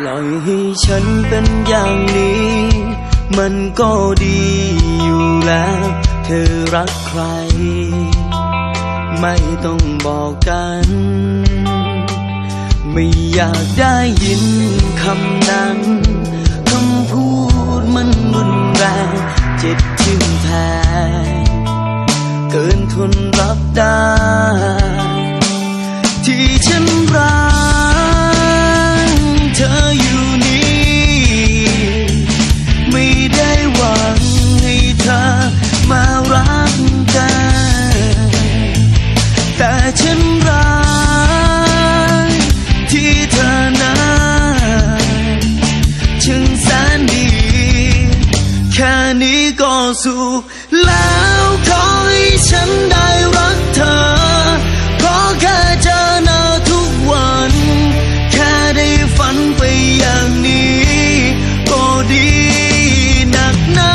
ปล่อยให้ฉันเป็นอย่างนี้มันก็ดีอยู่แล้วเธอรักใครไม่ต้องบอกกันไม่อยากได้ยินคำนั้นคำพูดมันรุนแรงเจ็บทิ่มแทงเกินทนรับได้ที่ฉันรักเธออยู่นี่ไม่ได้หวังให้เธอมารักกันแต่ฉันรักที่เธอนั้นช่างแสนดีแค่นี้ก็สุขแล้วขอให้ฉันได้รักเธอขอแค่เจอหน้าทุกวันแค่ได้ฝันไปอย่างนี้ก็ดีหนักหนา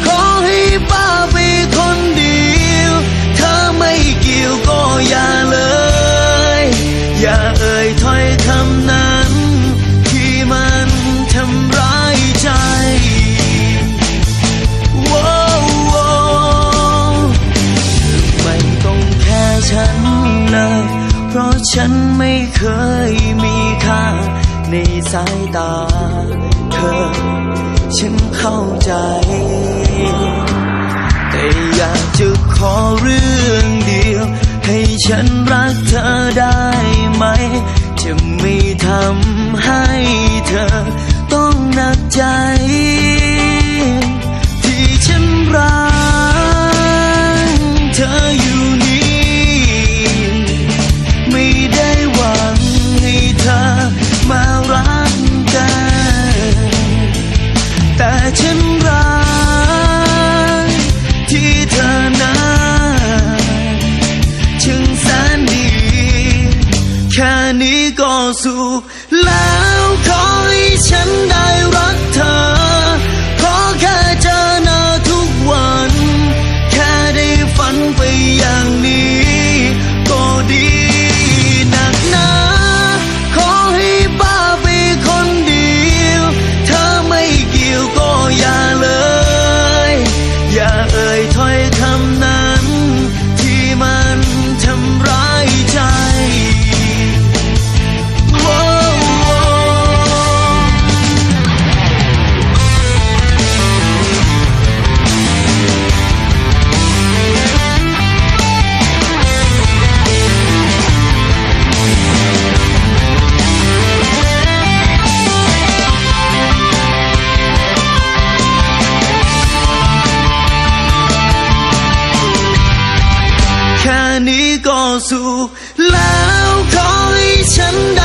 ขอให้ป้าไปคนเดียวเธอไม่เกี่ยวก็อย่าเลยอย่าเอ่ยถ้อยคำนั้นที่มันทำร้ายใจฉันเลยเพราะฉันไม่เคยมีค่าในสายตาเธอฉันเข้าใจแต่อยากจะขอเรื่องเดียวให้ฉันรักเธอได้ไหมจะไม่ทำให้เธอต้องหนักใจที่ฉันรักเธออยู่มารักกันแต่ฉันรักที่เธอนั้นช่างแสนดีแค่นี้ก็สุขแล้วขอให้ฉันได้รักเธอขอแค่เจอหน้าทุกวันแค่ได้ฝันไปอย่างนี้ก็ดีหนักหนาอย่าเลยอย่าเอ่ยถ้อยคำนั้นที่มันทำร้ายใจแค่นี้ก็สุขแล้วขอให้ฉันได้